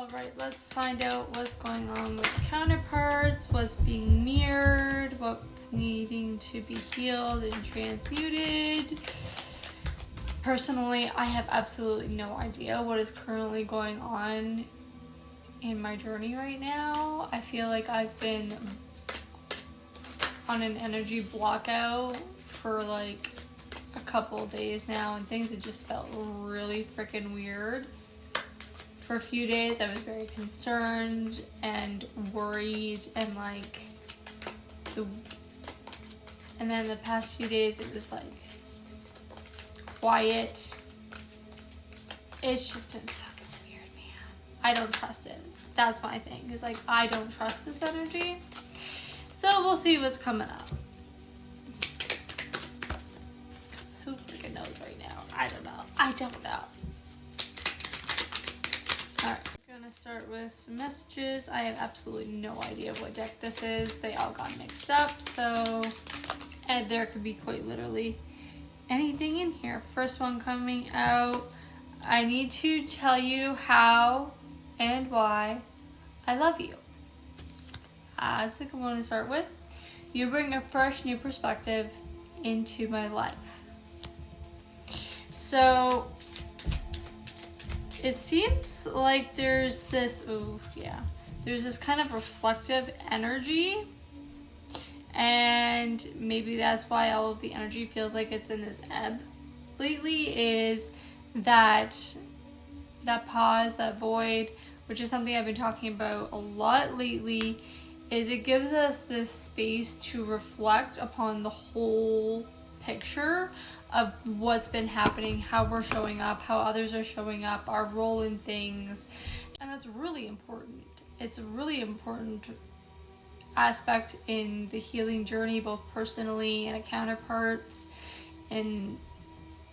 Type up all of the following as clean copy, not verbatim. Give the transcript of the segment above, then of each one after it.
Alright, let's find out what's going on with counterparts, what's being mirrored, what's needing to be healed and transmuted. Personally, I have absolutely no idea what is currently going on in my journey right now. I feel like I've been on an energy blockout for like a couple of days now, and things have just felt really freaking weird. For a few days, I was very concerned and worried, and then the past few days, it was like quiet. It's just been fucking weird, man. I don't trust it. That's my thing. It's like, I don't trust this energy. So we'll see what's coming up. Who freaking knows right now? I don't know. Alright, I'm gonna start with some messages. I have absolutely no idea what deck this is. They all got mixed up, and there could be quite literally anything in here. First one coming out. I need to tell you how and why I love you. That's a good one to start with. You bring a fresh new perspective into my life. So it seems like there's this kind of reflective energy, and maybe that's why all of the energy feels like it's in this ebb lately, is that pause, that void, which is something I've been talking about a lot lately, is it gives us this space to reflect upon the whole picture of what's been happening, how we're showing up, how others are showing up, our role in things. And that's really important. It's a really important aspect in the healing journey, both personally and a counterparts, and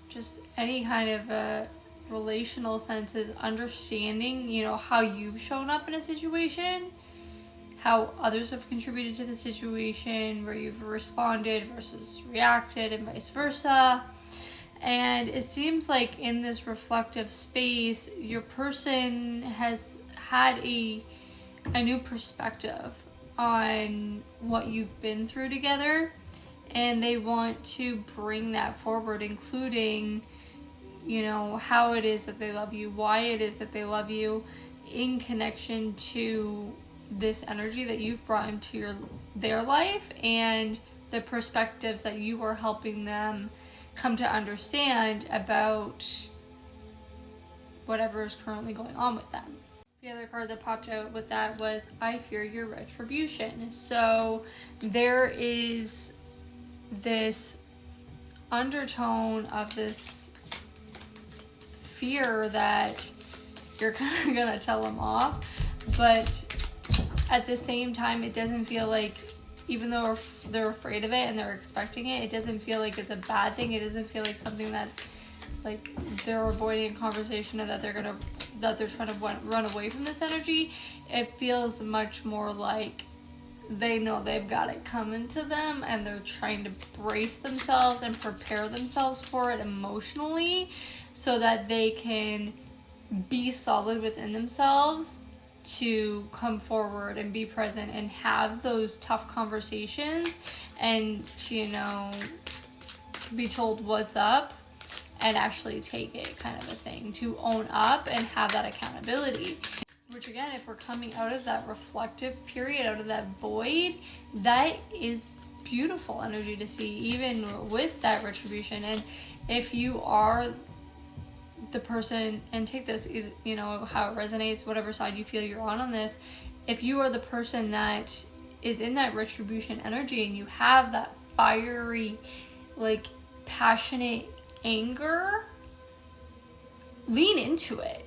just any kind of a relational sense, is understanding, how you've shown up in a situation, how others have contributed to the situation, where you've responded versus reacted, and vice versa. And it seems like in this reflective space, your person has had a new perspective on what you've been through together, and they want to bring that forward, including, how it is that they love you, why it is that they love you, in connection to this energy that you've brought into their life, and the perspectives that you are helping them come to understand about whatever is currently going on with them. The other card that popped out with that was, I fear your retribution. So there is this undertone of this fear that you're kind of gonna tell them off, but at the same time, it doesn't feel like, even though they're afraid of it and they're expecting it, it doesn't feel like it's a bad thing. It doesn't feel like something that, like, they're avoiding a conversation, or that they're trying to run away from this energy. It feels much more like they know they've got it coming to them, and they're trying to brace themselves and prepare themselves for it emotionally, so that they can be solid within themselves to come forward and be present and have those tough conversations, and to, be told what's up and actually take it, kind of a thing, to own up and have that accountability. Which, again, if we're coming out of that reflective period, out of that void, that is beautiful energy to see, even with that retribution. And if you are the person, and take this, how it resonates, whatever side you feel you're on this, if you are the person that is in that retribution energy, and you have that fiery, like, passionate anger, lean into it,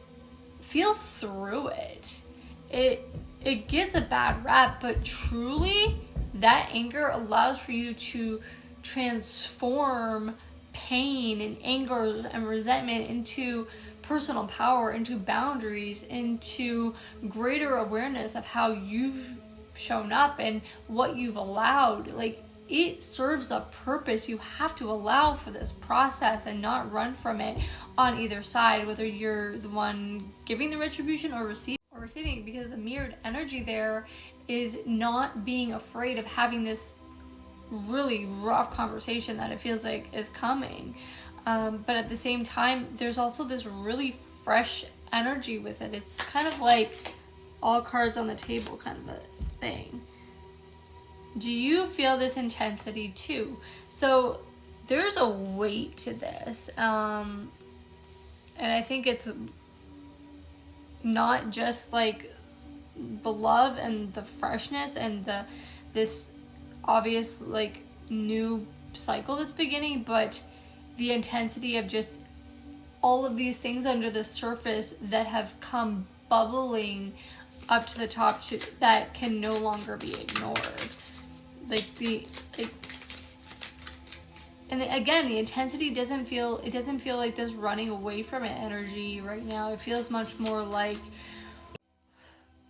feel through it. It gets a bad rap, but truly that anger allows for you to transform pain and anger and resentment into personal power, into boundaries, into greater awareness of how you've shown up and what you've allowed. Like, it serves a purpose. You have to allow for this process and not run from it on either side, whether you're the one giving the retribution or receiving, because the mirrored energy there is not being afraid of having this really rough conversation that it feels like is coming. But at the same time, there's also this really fresh energy with it. It's kind of like all cards on the table kind of a thing. Do you feel this intensity too? So there's a weight to this. And I think it's not just like the love and the freshness and this obvious like new cycle that's beginning, but the intensity of just all of these things under the surface that have come bubbling up to the top that can no longer be ignored. And again, the intensity doesn't feel like this running away from it energy right now. It feels much more like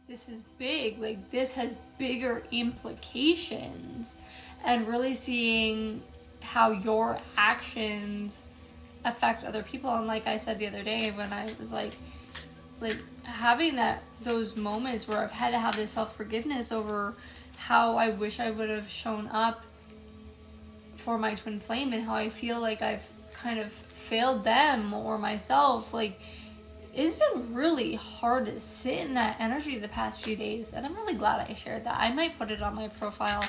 this is big, like this has bigger implications, and really seeing how your actions affect other people. And like I said the other day, when I was like having those moments where I've had to have this self-forgiveness over how I wish I would have shown up for my twin flame, and how I feel like I've kind of failed them or myself. Like, it's been really hard to sit in that energy the past few days, and I'm really glad I shared that. I might put it on my profile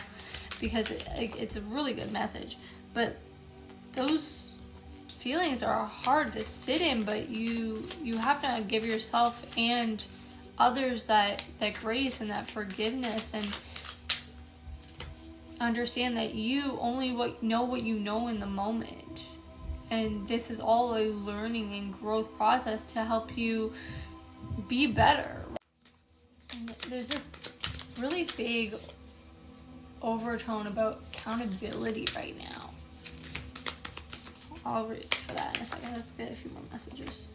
because it's a really good message. But those feelings are hard to sit in, but you have to give yourself and others that grace and that forgiveness, and understand that you only know what you know in the moment. And this is all a learning and growth process to help you be better. And there's this really big overtone about accountability right now. I'll read for that in a second. Let's get a few more messages.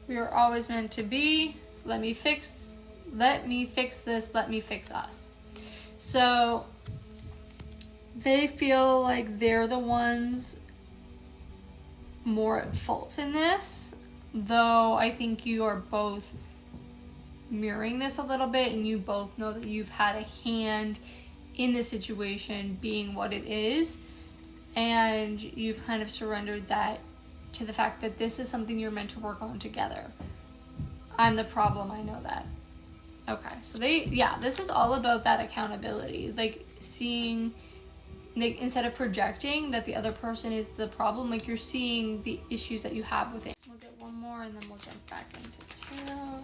We are always meant to be. Let me fix this. Let me fix us. So they feel like they're the ones more at fault in this, though I think you are both mirroring this a little bit, and you both know that you've had a hand in the situation being what it is, and you've kind of surrendered that to the fact that this is something you're meant to work on together. I'm the problem, I know that. Okay, so this is all about that accountability, like seeing, like, instead of projecting that the other person is the problem, like you're seeing the issues that you have with it. We'll get one more and then we'll jump back into tarot.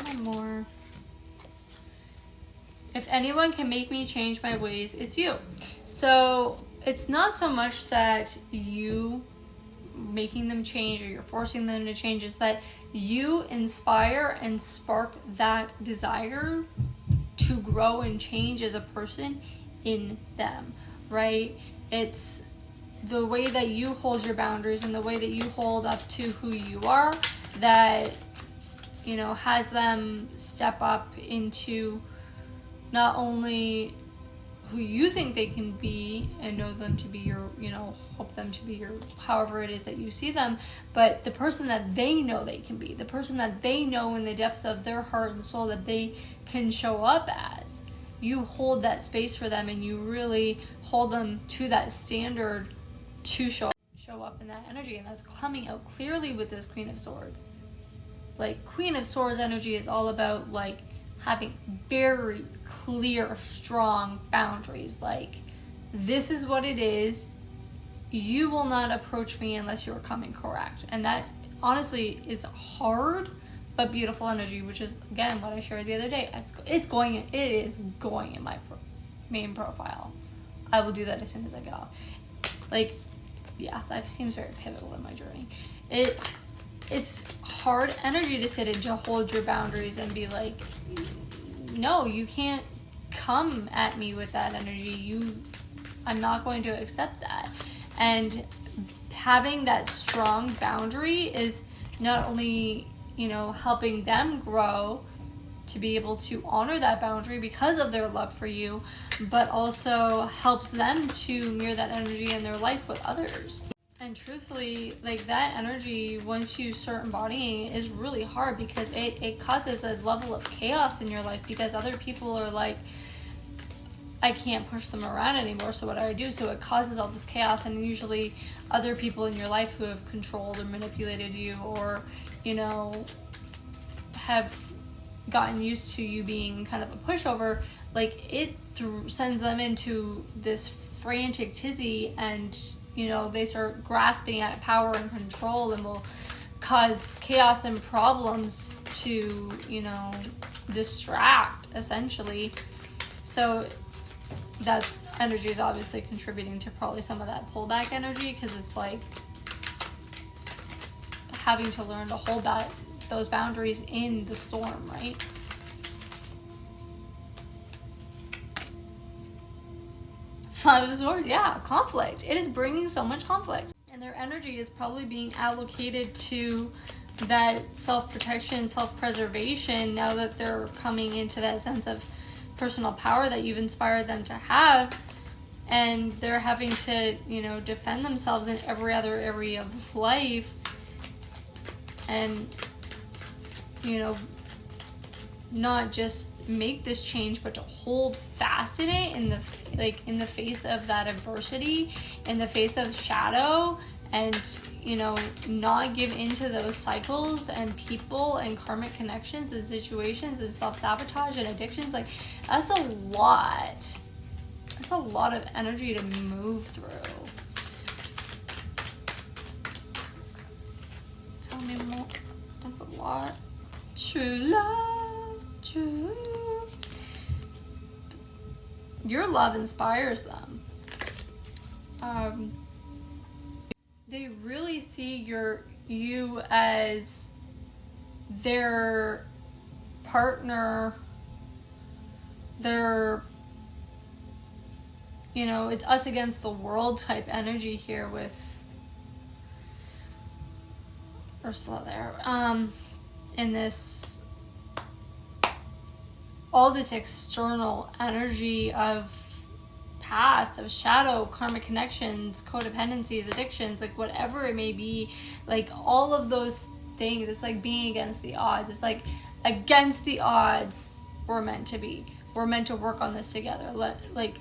One more. If anyone can make me change my ways, it's you. So it's not so much that you making them change or you're forcing them to change, is that you inspire and spark that desire to grow and change as a person in them, right? It's the way that you hold your boundaries and the way that you hold up to who you are that, you know, has them step up into not only who you think they can be and know them to be your, you know, hope them to be your, however it is that you see them, but the person that they know they can be, the person that they know in the depths of their heart and soul that they can show up as. You hold that space for them, and you really hold them to that standard to show up in that energy, and that's coming out clearly with this Queen of Swords. Like, Queen of Swords energy is all about, like, having very clear, strong boundaries. Like, this is what it is. You will not approach me unless you're coming correct. And that, honestly, is hard, but beautiful energy, which is, again, what I shared the other day. It is going in my main profile. I will do that as soon as I get off. Like, yeah, that seems very pivotal in my journey. It's hard energy to sit in, to hold your boundaries and be like, no, you can't come at me with that energy. I'm not going to accept that. And having that strong boundary is not only, you know, helping them grow to be able to honor that boundary because of their love for you, but also helps them to mirror that energy in their life with others. And truthfully, like that energy, once you start embodying it, is really hard because it causes a level of chaos in your life because other people are like, I can't push them around anymore, so what do I do? So it causes all this chaos, and usually other people in your life who have controlled or manipulated you or, you know, have gotten used to you being kind of a pushover, like it sends them into this frantic tizzy, and, you know, they start grasping at power and control and will cause chaos and problems to, you know, distract, essentially. So that energy is obviously contributing to probably some of that pullback energy, because it's like having to learn to hold those boundaries in the storm, right? Five of Swords, yeah, conflict. It is bringing so much conflict, and their energy is probably being allocated to that self-protection, self-preservation, now that they're coming into that sense of personal power that you've inspired them to have, and they're having to, you know, defend themselves in every other area of life, and, you know, not just make this change, but to hold fast in it in the face of that adversity, in the face of shadow, and, you know, not give into those cycles and people and karmic connections and situations and self-sabotage and addictions. Like, that's a lot. That's a lot of energy to move through. Tell me more. That's a lot. True love, true. Your love inspires them. They really see you as their partner, their, you know, it's us against the world type energy here with Ursula there. In this, all this external energy of past, of shadow, karmic connections, codependencies, addictions, like whatever it may be, like all of those things, it's like being against the odds. It's like against the odds we're meant to be. We're meant to work on this together. Like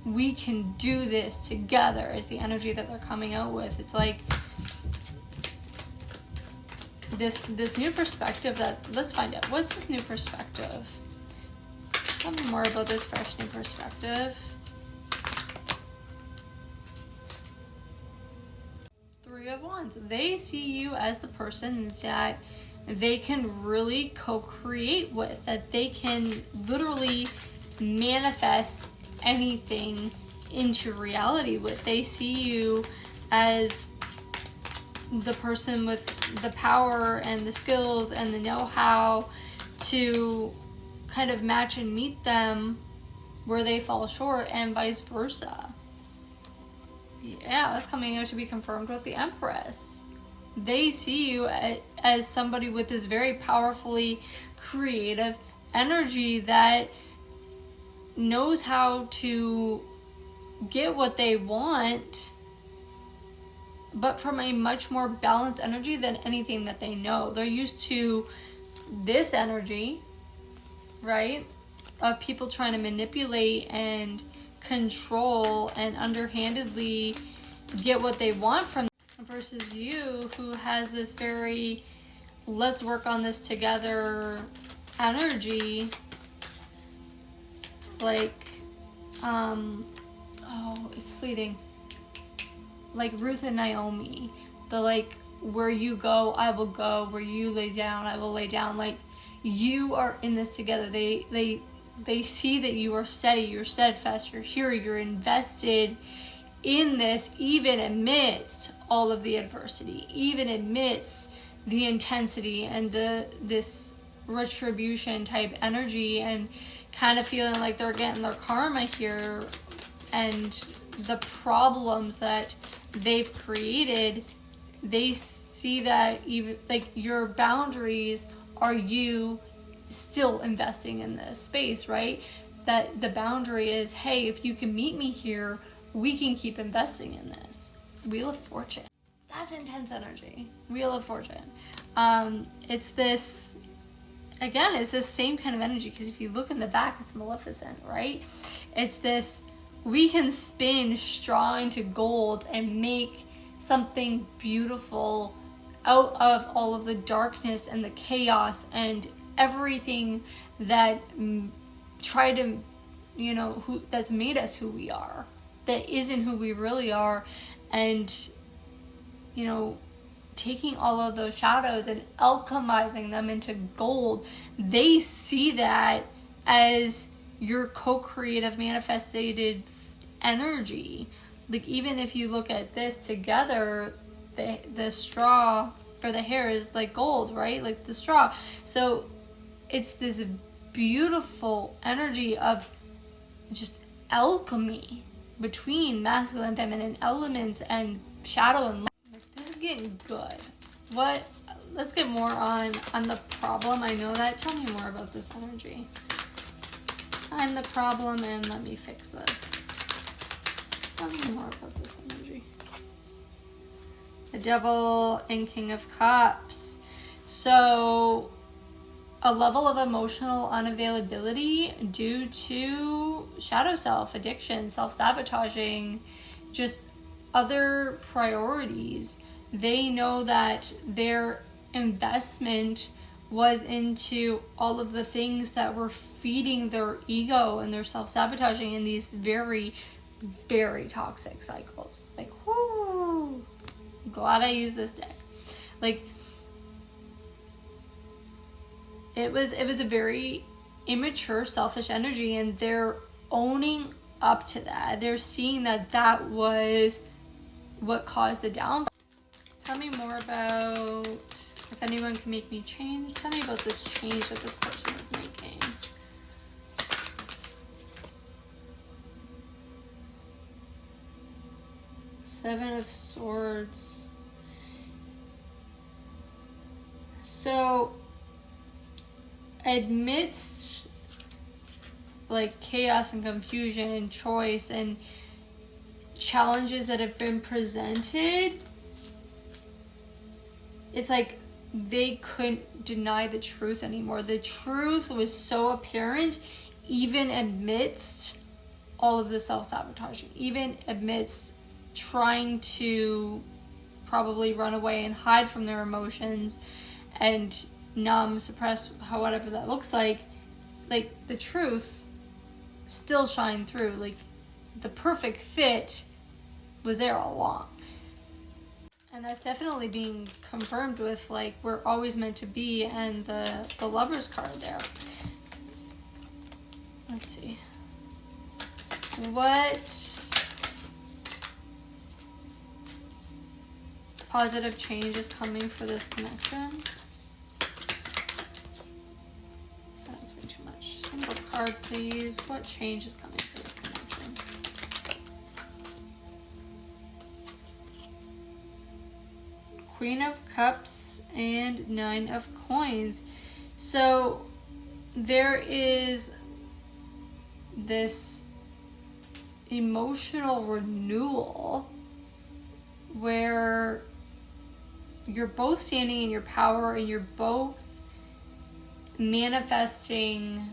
we can do this together is the energy that they're coming out with. It's like this new perspective that, let's find out. What's this new perspective? Tell me more about this fresh new perspective. Three of Wands. They see you as the person that they can really co-create with, that they can literally manifest anything into reality with. They see you as the person with the power and the skills and the know-how to kind of match and meet them where they fall short, and vice versa. Yeah, that's coming out to be confirmed with the Empress. They see you as somebody with this very powerfully creative energy that knows how to get what they want, but from a much more balanced energy than anything that they know. They're used to this energy, right, of people trying to manipulate and control and underhandedly get what they want from them, versus you, who has this very let's work on this together energy. Like it's fleeting, like Ruth and Naomi, the like, where you go I will go, where you lay down I will lay down. Like, you are in this together. They see that you are steady, you're steadfast, you're here, you're invested in this, even amidst all of the adversity, even amidst the intensity and this retribution type energy, and kind of feeling like they're getting their karma here, and the problems that they've created. They see that even like your boundaries are you still investing in this space, right? That the boundary is, hey, if you can meet me here, we can keep investing in this. Wheel of Fortune. That's intense energy. Wheel of Fortune. It's this, again, it's this same kind of energy, because if you look in the back, it's Maleficent, right? It's this, we can spin straw into gold and make something beautiful out of all of the darkness and the chaos and everything that try to, that's made us who we are, that isn't who we really are. And, taking all of those shadows and alchemizing them into gold, they see that as your co-creative manifested energy. Like, even if you look at this together, the straw for the hair is like gold, right? Like the straw. So it's this beautiful energy of just alchemy between masculine and feminine elements and shadow and light. Like, this is getting good. Let's get more on the problem. I know that. Tell me more about this energy. I'm the problem and let me fix this. Tell me more about this energy. The Devil and King of Cups. So, a level of emotional unavailability due to shadow self, addiction, self-sabotaging, just other priorities. They know that their investment was into all of the things that were feeding their ego and their self-sabotaging in these very, very toxic cycles. Like, whoo! Glad I used this deck. Like, it was a very immature, selfish energy, and they're owning up to that. They're seeing that was what caused the downfall. Tell me more about, if anyone can make me change, tell me about this change that this person is making. Seven of Swords. So, amidst like chaos and confusion and choice and challenges that have been presented, it's like they couldn't deny the truth anymore. The truth was so apparent, even amidst all of the self-sabotaging, even amidst trying to probably run away and hide from their emotions and numb, suppress, whatever that looks like the truth still shined through. Like, the perfect fit was there all along. And that's definitely being confirmed with, like, we're always meant to be, and the Lover's card there. Let's see. What positive change is coming for this connection? That's way too much. Single card, please. What change is coming for this connection? Queen of Cups and Nine of Coins. So there is this emotional renewal where you're both standing in your power and you're both manifesting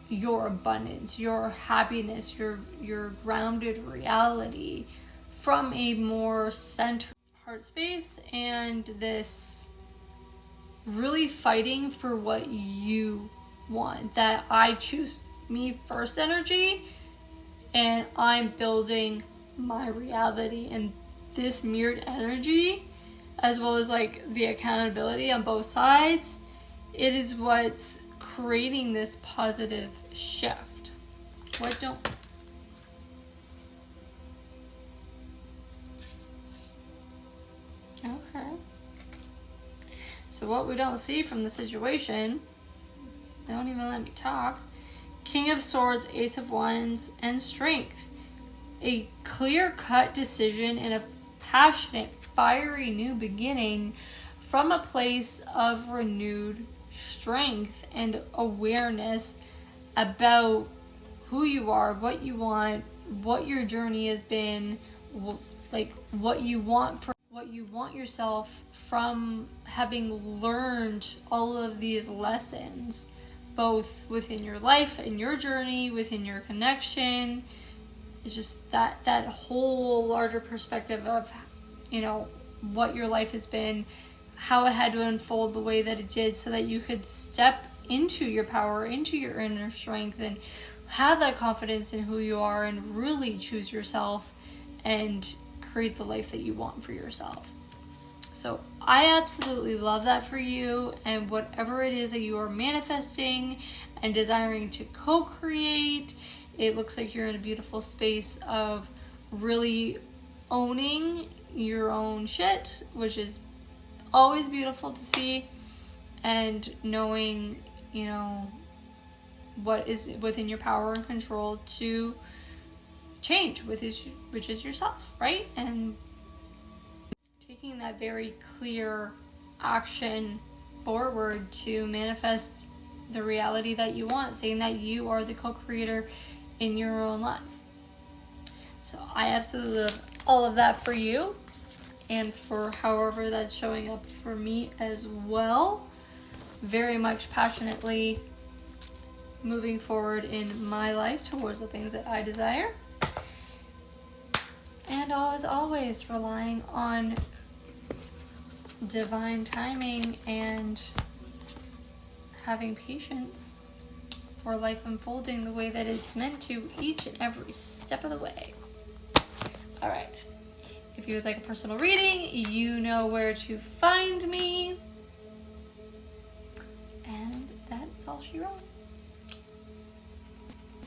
your abundance, your happiness, your grounded reality from a more centered heart space, and this really fighting for what you want. That I choose me first energy, and I'm building my reality, and this mirrored energy, as well as like the accountability on both sides, it is what's creating this positive shift. What don't... Okay. So what we don't see from the situation, they don't even let me talk. King of Swords, Ace of Wands, and Strength. A clear-cut decision and a passionate, fiery new beginning from a place of renewed strength and awareness about who you are, what you want, what your journey has been, like what you want what you want yourself from having learned all of these lessons, both within your life and your journey, within your connection. It's just that whole larger perspective of, you know, what your life has been, how it had to unfold the way that it did so that you could step into your power, into your inner strength, and have that confidence in who you are and really choose yourself and create the life that you want for yourself. So I absolutely love that for you, and whatever it is that you are manifesting and desiring to co-create, it looks like you're in a beautiful space of really owning your own shit, which is always beautiful to see, and knowing, you know, what is within your power and control to change, which is yourself, right? And taking that very clear action forward to manifest the reality that you want, saying that you are the co-creator in your own life. So I absolutely love all of that for you, and for however that's showing up for me as well. Very much passionately moving forward in my life towards the things that I desire. And always relying on divine timing and having patience for life unfolding the way that it's meant to each and every step of the way. All right. If you would like a personal reading, you know where to find me. And that's all she wrote.